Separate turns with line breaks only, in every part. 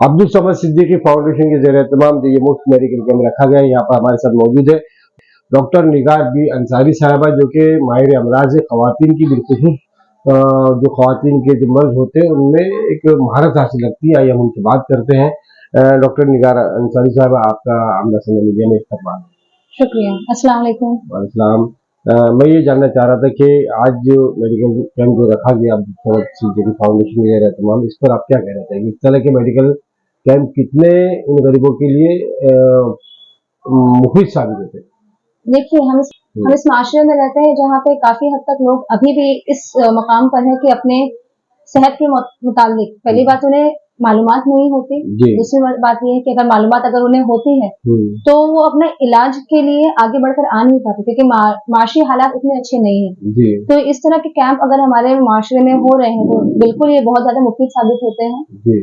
Abdul Samad Siddiqui foundation के ज़रिए तमाम जो ये मुफ्त मेडिकल कैंप रखा गया है, यहाँ पर हमारे साथ मौजूद है डॉक्टर निगार बी अंसारी साहबा, जो कि माहिर अमराज ख़वातीन की बिलखुसूस जो ख़वातीन के जो मर्ज़ होते हैं उनमें एक महारत हासिल लगती है। आइए हम उनसे बात करते हैं। डॉक्टर निगार अंसारी साहबा, आपका आमना सामना मीडिया में इस्तकबाल।
शुक्रिया। अस्सलाम वालेकुम।
वालेकुम। मैं ये जानना चाह रहा था कि आज जो मेडिकल कैंप जो रखा गया अब्दुल समद सिद्दीकी फाउंडेशन के ज़रिए तमाम, इस पर आप क्या कहना चाहेंगे? इस तरह के मेडिकल कैंप कितने इन गरीबों के लिए मुफीद साबित होते हैं?
देखिए, हम इस माशरे में रहते हैं जहाँ पे काफी हद तक लोग अभी भी इस मकाम पर है कि अपने सेहत के मुतालिक पहली बात उन्हें मालूमात नहीं होती।
जी।
दूसरी बात ये है कि अगर मालूमात अगर उन्हें होती है तो वो अपने इलाज के लिए आगे बढ़कर आ नहीं पाते, क्योंकि माशी हालात उतने अच्छे नहीं है।
जी।
तो इस तरह के कैंप अगर हमारे माशरे में हो रहे हैं तो बिल्कुल ये बहुत ज्यादा मुफीद साबित होते हैं।
जी।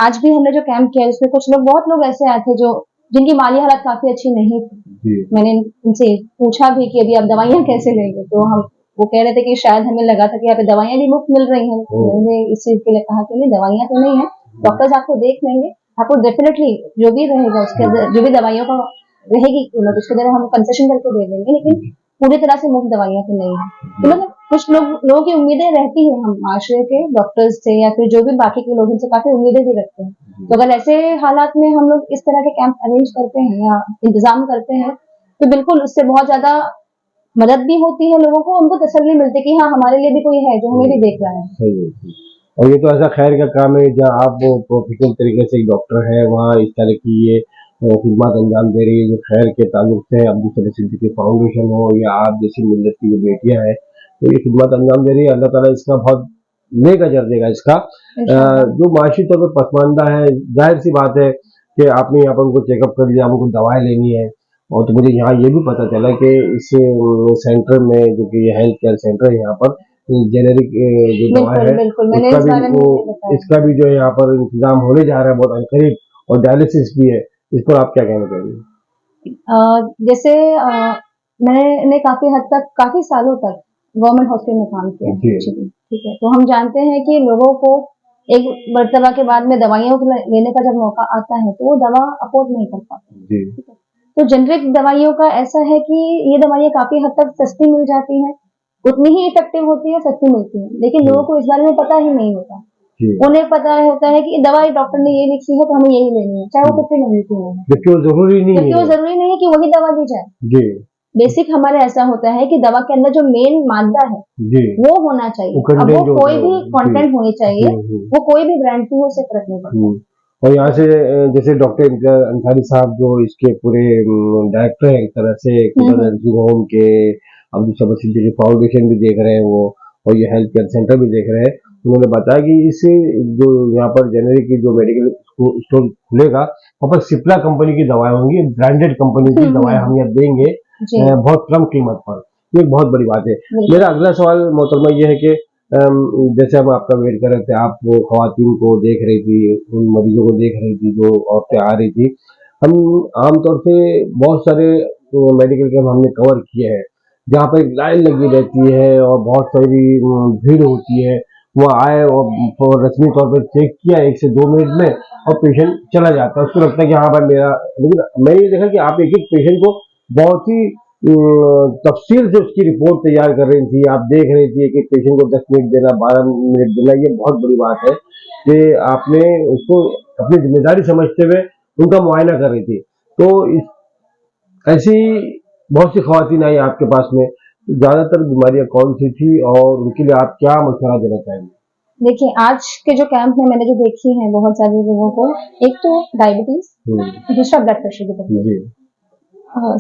आज भी हमने जो कैंप किया उसमें बहुत लोग ऐसे आए थे जो जिनकी माली हालत काफी अच्छी नहीं थी। मैंने उनसे पूछा भी कि अभी आप दवाइयाँ कैसे लेंगे, तो वो कह रहे थे कि शायद हमें लगा था कि यहाँ पे दवाइयाँ भी मुफ्त मिल रही हैं। मैंने इस चीज के लिए कहा कि नहीं, दवाइयाँ तो नहीं है, डॉक्टर्स आपको देख लेंगे, आपको डेफिनेटली जो भी रहेगा उसके अंदर जो भी दवाइयों का रहेगी कीमत उसके अंदर हम कंसेशन करके दे देंगे, लेकिन पूरी तरह से मुफ्त दवाइयाँ तो नहीं है। तो मतलब कुछ लोगों की उम्मीदें रहती हैं, हम माशरे के डॉक्टर्स से या फिर जो भी बाकी के लोग उनसे काफी उम्मीदें भी रखते हैं। तो अगर ऐसे हालात में हम लोग इस तरह के कैंप अरेंज करते हैं या इंतजाम करते हैं तो बिल्कुल उससे बहुत ज्यादा मदद भी होती है लोगों को, उनको तसल्ली मिलती है कि हाँ हमारे लिए भी कोई है जो हमें भी देख रहा है।
सही है। और ये तो ऐसा खैर का काम है जहाँ आप वो प्रोफेशनल तरीके से एक डॉक्टर है, वहाँ इस तरह की ये खिदमत अंजाम दे रही है जो खैर के ताल्लुक से अब्दुल समद सिद्दीकी फाउंडेशन हो या आप जैसी मिल्लत की जो बेटियां हैं, तो ये खिदमत अंजाम दे रही है। अल्लाह ताला इसका बहुत नेक अजर देगा इसका। जो माशी तौर पर पसमानदा है, जाहिर सी बात है कि आपने यहाँ पर उनको चेकअप कर लिया, उनको दवाएं लेनी है। और तो मुझे यहाँ ये भी पता चला कि इस सेंटर में जो कि ये हेल्थ केयर सेंटर है, यहाँ पर जेनेरिक जो दवा है इसका भी जो है यहाँ पर इंतजाम होने जा रहा है बहुत करीब, और डायलिसिस भी है। इस पर आप क्या कहना चाहेंगे?
जैसे मैंने काफी हद तक काफी सालों तक गवर्नमेंट हॉस्पिटल में काम किया है, ठीक है, तो हम जानते हैं कि लोगों को एक मर्तबा के बाद में दवाइयों लेने का जब मौका आता है तो वो दवा अफोर्ड नहीं कर पाते, ठीक है। तो जेनरिक दवाइयों का ऐसा है कि ये दवाइयाँ काफी हद तक सस्ती मिल जाती हैं, उतनी ही इफेक्टिव होती है, सस्ती मिलती है, लेकिन लोगों को इस बारे में पता ही नहीं होता। उन्हें पता होता है कि दवाई डॉक्टर ने ये लिखी है तो हमें यही लेनी है, चाहे वो कितनी महंगी क्यों है,
जबकि वो जरूरी नहीं
है कि वही दवा दी जाए। बेसिक हमारे ऐसा होता है कि दवा के अंदर जो मेन मादा है वो होना चाहिए, अब वो कोई भी कंटेंट होनी चाहिए, वो कोई भी ब्रांड की हो, उससे फर्क नहीं पड़ता।
और यहाँ से जैसे डॉक्टर अंसारी साहब जो इसके पूरे डायरेक्टर है एक तरह से होम के, अब्दुल समद सिद्दीकी फाउंडेशन भी देख रहे हैं वो, और ये हेल्थ केयर सेंटर भी देख रहे हैं। उन्होंने बताया कि इस जो यहाँ पर जेनेरिक जो मेडिकल स्टोर खुलेगा वहाँ पर सिप्ला कंपनी की दवाएं होंगी, ब्रांडेड कंपनी की दवाएं हम यहाँ देंगे बहुत कम कीमत पर। ये एक बहुत बड़ी बात है। मेरा अगला सवाल मोहतरमा ये है कि जैसे हम आपका वेट कर रहे थे, आप वो खवातीन को देख रही थी, उन मरीजों को देख रही थी जो औरतें आ रही थी। हम आमतौर से बहुत सारे मेडिकल कैंप हमने कवर किए हैं जहाँ पर लाइन लगी रहती है और बहुत सारी भीड़ होती है। वो आए और रस्मी तौर पर चेक किया 1 से 2 मिनट में और पेशेंट चला जाता है, उसको लगता है कि हाँ भाई मेरा। लेकिन मैंने ये देखा कि आप एक एक पेशेंट को बहुत ही तफसील से उसकी रिपोर्ट तैयार कर रही थी, आप देख रही थी कि पेशेंट को 10 मिनट देना, 12 मिनट देना। ये बहुत बड़ी बात है कि आपने उसको अपनी जिम्मेदारी समझते हुए उनका मुआयना कर रही थी। तो ऐसी बहुत सी खवातीन आई आपके पास में, ज्यादातर बीमारियां कौन सी थी और उनके लिए आप क्या मशवरा देना चाहेंगे?
देखिए, आज के जो कैंप में मैंने जो देखी है बहुत सारे लोगों को, एक तो डायबिटीज, दूसरा ब्लड प्रेशर की तकलीफ।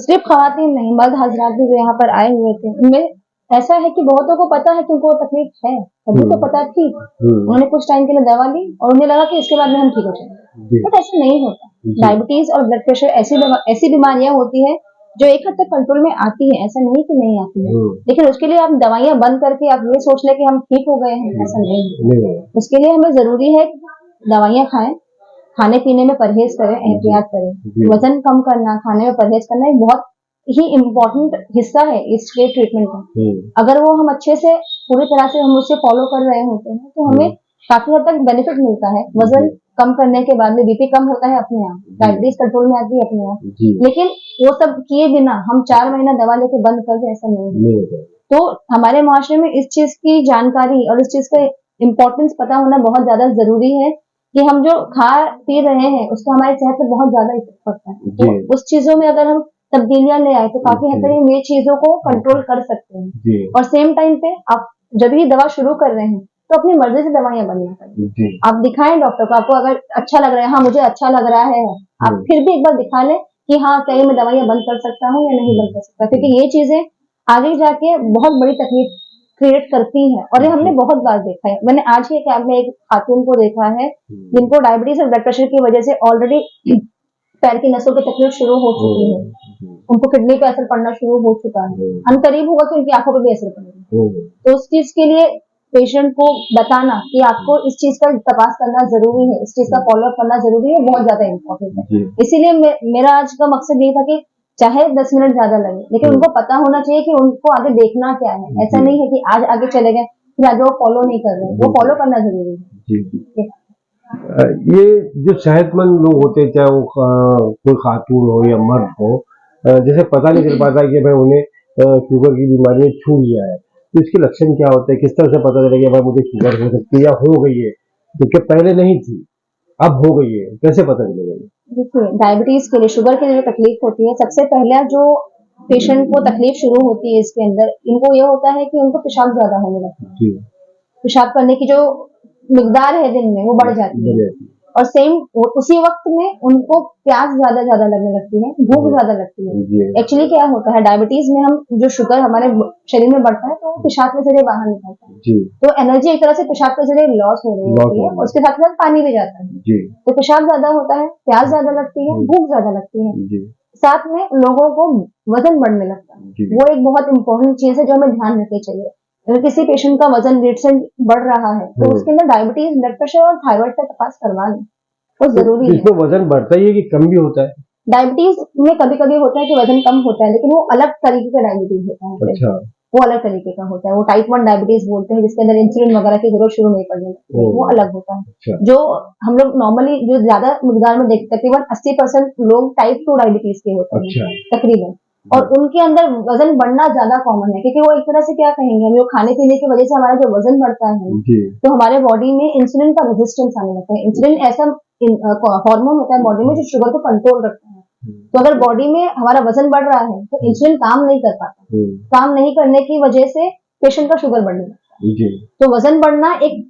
सिर्फ खवातीन नहीं, मर्द हजरात भी जो यहाँ पर आए हुए थे, उनमें ऐसा है कि बहुतों को पता है कि उनको तकलीफ है, सभी को पता थी, उन्होंने कुछ टाइम के लिए दवा ली और उन्हें लगा कि इसके बाद में हम ठीक हो जाएंगे, बट ऐसा नहीं होता। डायबिटीज और ब्लड प्रेशर ऐसी बीमारियां होती है जो एक हद तक कंट्रोल में आती है, ऐसा नहीं कि नहीं आती है, लेकिन उसके लिए आप दवाइयां बंद करके आप ये सोच ले कि हम ठीक हो गए हैं, ऐसा नहीं है। उसके लिए हमें जरूरी है दवाइयां खाएं, खाने पीने में परहेज करें, एहतियात करें, वजन कम करना, खाने में परहेज करना एक बहुत ही इम्पोर्टेंट हिस्सा है इसके ट्रीटमेंट का। अगर वो हम अच्छे से पूरी तरह से हम उससे फॉलो कर रहे होते हैं तो हमें काफी हद तक बेनिफिट मिलता है, वजन कम करने के बाद में बीपी कम होता है अपने आप, डायबिटीज कंट्रोल में आती है अपने आप,
जी
लेकिन वो सब किए बिना हम 4 महीना दवा लेके बंद कर दें, ऐसा नहीं है।
नहीं होता है।
तो हमारे मुआशरे में इस चीज की जानकारी और इस चीज का इम्पोर्टेंस पता होना बहुत ज्यादा जरूरी है कि हम जो खा पी रहे हैं उसका हमारी सेहत पे बहुत ज्यादा इफेक्ट पड़ता है।
जी
तो उस चीजों में अगर हम तब्दीलियां ले आए तो काफी हद तक हम ये चीजों को कंट्रोल कर सकते हैं।
जी
और सेम टाइम पे आप जब भी दवा शुरू कर रहे हैं तो अपनी मर्जी से दवाइयां बनना चाहिए।
जी
आप दिखाएं डॉक्टर को, आपको अगर अच्छा लग रहा है, हाँ मुझे अच्छा लग रहा है, आप फिर भी एक बार दिखा लें कि हाँ क्या ये मैं दवाइयां बंद कर सकता हूँ या नहीं बंद कर सकता, क्योंकि ये चीजें आगे जाके बहुत बड़ी तकलीफ क्रिएट करती है। और ये हमने बहुत बार देखा है। मैंने आज ही कैंप में एक खातून को देखा है जिनको डायबिटीज और ब्लड प्रेशर की वजह से ऑलरेडी पैर की नसों की तकलीफ शुरू हो चुकी है, उनको किडनी पे असर पड़ना शुरू हो चुका है, अनकरीब होगा कि उनकी आंखों पे भी असर पड़ेगा। तो उस चीज के लिए पेशेंट को बताना कि आपको इस चीज का तपास करना जरूरी है, इस चीज का फॉलोअप करना जरूरी है, बहुत ज्यादा इम्पोर्टेंट है। इसीलिए मेरा आज का मकसद ये था कि चाहे 10 मिनट ज्यादा लगे, लेकिन उनको पता होना चाहिए कि उनको आगे देखना क्या है। ऐसा नहीं है कि आज आगे चले गए फिर आगे वो फॉलो नहीं कर रहे, वो फॉलो करना जरूरी है।
ये जो सेहतमंद लोग होते हैं, चाहे वो कोई खातून हो या मर्द हो, जैसे पता नहीं चल पाता कि भाई उन्हें शुगर की बीमारी में छू लिया है, तो इसके लक्षण क्या होते हैं? किस तरह से पता चलेगा भाई मुझे शुगर हो सकती है या हो गई है, क्योंकि पहले नहीं थी अब हो गई है, कैसे पता चलेगा ये?
देखिए, डायबिटीज के लिए, शुगर के लिए जो तकलीफ होती है, सबसे पहला जो पेशेंट को तकलीफ शुरू होती है इसके अंदर, इनको ये होता है कि उनको पेशाब ज्यादा होने लगता है। पेशाब करने की जो मिकदार है दिन में वो बढ़ जाती है। और सेम उसी वक्त में उनको प्यास ज्यादा ज्यादा लगने लगती है, भूख ज्यादा लगती है। एक्चुअली क्या होता है, डायबिटीज में हम जो शुगर हमारे शरीर में बढ़ता है तो वो पेशाब के जरिए बाहर निकलता है, तो एनर्जी एक तरह से पेशाब के जरिए लॉस हो रही होती है, उसके साथ साथ पानी भी जाता है। तो पेशाब ज्यादा होता है, प्यास ज्यादा लगती है, भूख ज्यादा लगती है, साथ में लोगों को वजन बढ़ने लगता है। वो एक बहुत इंपॉर्टेंट चीज है जो हमें ध्यान रखनी चाहिए। अगर किसी पेशेंट का वजन रेट से बढ़ रहा है तो उसके अंदर डायबिटीज, ब्लड प्रेशर और थायराइड का तपास करवा लें, वो जरूरी है।
इसमें वजन बढ़ता ही है कि कम भी होता है?
डायबिटीज में कभी कभी होता है कि वजन कम होता है, लेकिन वो अलग तरीके का डायबिटीज होता है।
अच्छा।
वो अलग तरीके का होता है, वो टाइप 1 डायबिटीज बोलते हैं, जिसके अंदर इंसुलिन वगैरह की जरूरत शुरू नहीं पड़ने लगती है, वो अलग होता है।
अच्छा।
जो हम लोग नॉर्मली जो ज्यादा मिकदार में देखते हैं, तकरीबन 80% लोग टाइप 2 डायबिटीज के होते हैं।
अच्छा।
तकरीबन, और उनके अंदर वजन बढ़ना ज्यादा कॉमन है, क्योंकि वो एक तरह से क्या कहेंगे, हम लोग खाने पीने की वजह से हमारा जो वजन बढ़ता है तो हमारे बॉडी में इंसुलिन का रेजिस्टेंस आने लगता है। इंसुलिन ऐसा हार्मोन होता है बॉडी में जो शुगर को कंट्रोल रखता है। तो अगर बॉडी में हमारा वजन बढ़ रहा है तो इंसुलिन काम नहीं कर पाता, काम नहीं करने की वजह से पेशेंट का शुगर बढ़ने लगता है। तो वजन बढ़ना एक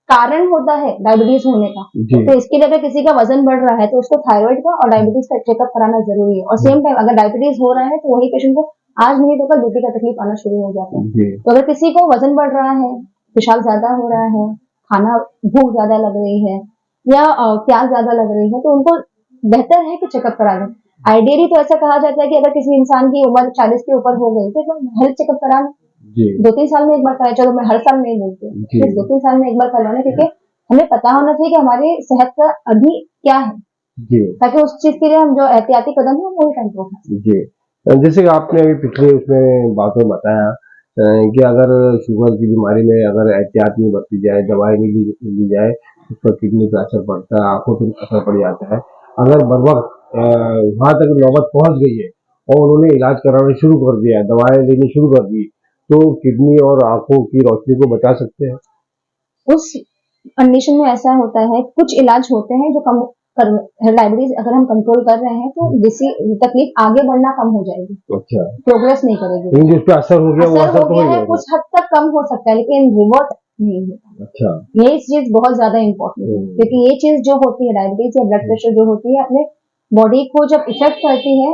कारण होता है डायबिटीज होने का। तो इसके लिए अगर किसी का वजन बढ़ रहा है तो उसको थायराइड का और डायबिटीज का चेकअप कराना जरूरी है। और सेम टाइम अगर डायबिटीज हो रहा है तो वही पेशेंट को आज नहीं तो कल बीपी का तकलीफ आना शुरू हो जाता है। तो अगर किसी को वजन बढ़ रहा है, पेशाब ज्यादा हो रहा है, खाना भूख ज्यादा लग रही है या प्यास ज्यादा लग रही है, तो उनको बेहतर है कि चेकअप करा लें। आइडियली तो ऐसा कहा जाता है कि अगर किसी इंसान की उम्र 40 के ऊपर हो गई तो हेल्थ चेकअप करा लें। 2-3 साल में एक बार कराए, चलो मैं हर साल नहीं बोलती हूँ, 2-3 साल में एक बार करवाना, क्योंकि हमें पता होना चाहिए कि हमारी सेहत का अभी क्या है, ताकि उस चीज के लिए हम जो एहतियाती कदम है वो टाइम पर उठा।
जैसे आपने अभी पिछले उसमें बातों बताया कि अगर शुगर की बीमारी में अगर एहतियात नहीं बरती जाए, दवाई नहीं ली जाए, उस पर किडनी पर असर पड़ता है, आंखों पर असर पड़ जाता है। अगर बर वक्त वहां तक नौबत पहुंच गई है और उन्होंने इलाज कराना शुरू कर दिया है, दवाएं लेनी शुरू कर दी, तो किडनी और आंखों की रोशनी को बचा सकते हैं।
उस कंडीशन में ऐसा होता है, कुछ इलाज होते हैं जो कम डायबिटीज अगर हम कंट्रोल कर रहे हैं तो जिससे तकलीफ आगे बढ़ना कम हो जाएगी। अच्छा। प्रोग्रेस नहीं करेगी।
जिस पे असर हो गया वो असर तो
है, कुछ हद तक कम हो सकता है लेकिन रिवर्ट नहीं होता। अच्छा। ये चीज बहुत ज्यादा इम्पोर्टेंट है, क्योंकि ये चीज जो होती है डायबिटीज या ब्लड प्रेशर जो होती है, अपने बॉडी को जब इफेक्ट करती है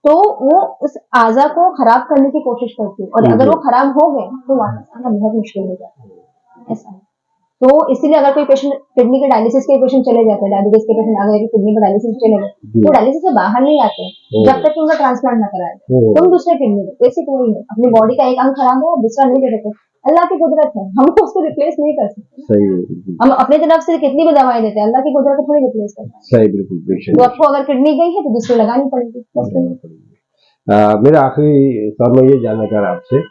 तो वो उस आजा को खराब करने की कोशिश करती है, और अगर वो खराब हो गए तो वापस आना बहुत मुश्किल हो जाता है। ऐसा है। तो इसीलिए अगर कोई पेशेंट किडनी के डायलिसिस के पेशेंट चले जाते हैं, डायबिटीज के पेशेंट अगर किडनी पर डायलिसिस चले गए, वो डायलिसिस से बाहर नहीं आते जब तक उनका ट्रांसप्लांट ना कराए। तुम दूसरे किडनी दो, बेसिक वही है, अपनी बॉडी का एक अंग खराब हो दूसरा नहीं दे सकते, अल्लाह की कुदरत है, हम तो उसको रिप्लेस नहीं कर सकते। सही है। हम अपने तरफ से कितनी भी दवाएं देते हैं, अल्लाह की कुदरत को थोड़ी रिप्लेस करते हैं। सही, बिल्कुल। तो आपको अगर किडनी गई है तो दूसरी लगानी पड़ेगी। मेरा आखिरी सवाल मैं ये जानना चाह रहा आपसे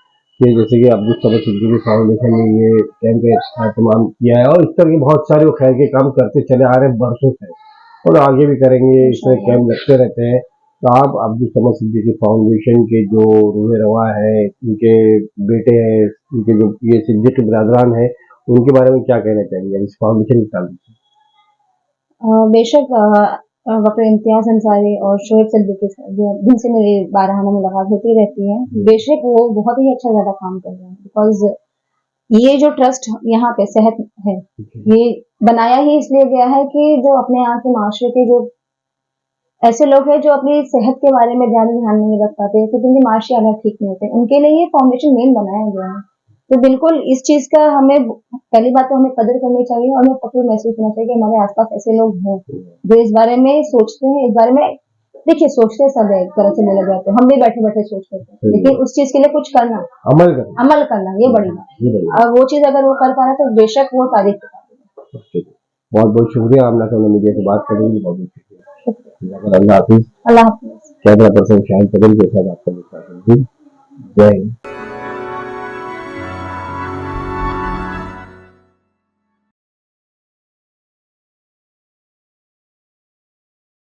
कि जैसे कि अब्दुल समद सिद्दीकी फाउंडेशन ने ये कैंप का एहतमाम किया है और इस तरह के बहुत सारे वो खैर के काम करते चले आ रहे हैं बरसों से और आगे भी करेंगे। इस तरह कैंप लगते रहते हैं। तो आप अब्दुल समद सिद्दीकी फाउंडेशन के जो रूह रवा है, उनके बेटे हैं, उनके जो ये सिद्दीकी बिरादरान है, उनके बारे में क्या कहना चाहेंगे इस फाउंडेशन के ताल्लुक से?
बेशक वक़्त इम्तियाज़ अंसारी और शोएब सिद्दीकी जिनसे मेरी बारहाना मुलाकात होती रहती है, बेशक वो बहुत ही अच्छा ज़्यादा काम कर रहे हैं बिकॉज़ ये जो ट्रस्ट यहाँ पे सेहत है, ये बनाया ही इसलिए गया है कि जो अपने यहाँ के माशरे के जो ऐसे लोग हैं जो अपनी सेहत के बारे में ज़्यादा ध्यान नहीं रख पाते, क्योंकि उनके माशरे हालात ठीक नहीं होते, उनके लिए ये फाउंडेशन मेन बनाया गया है। तो बिल्कुल इस चीज़ का हमें पहली बात तो हमें कदर करनी चाहिए और हमें फ़ख्र महसूस होना चाहिए कि हमारे आस-पास ऐसे लोग हैं, जो इस बारे में सोचते हैं, इस बारे में देखिए सोचते सब है एक तरह से बोला जाए तो, हम भी बैठे-बैठे सोचते थे, लेकिन उस चीज़ के लिए कुछ करना, अमल करना ये बड़ी बात है। और वो चीज़ अगर वो कर पा रहा है तो बेशक वो तारीफ़ के काबिल है।
बहुत-बहुत शुक्रिया आपने सोनम मीडिया से बात करने के लिए बहुत-बहुत शुक्रिया। अल्लाह हाफ़िज़।
अल्लाह हाफ़िज़।
कैमरा पर्सन शाहिद पटेल के साथ आपका जय हिंद।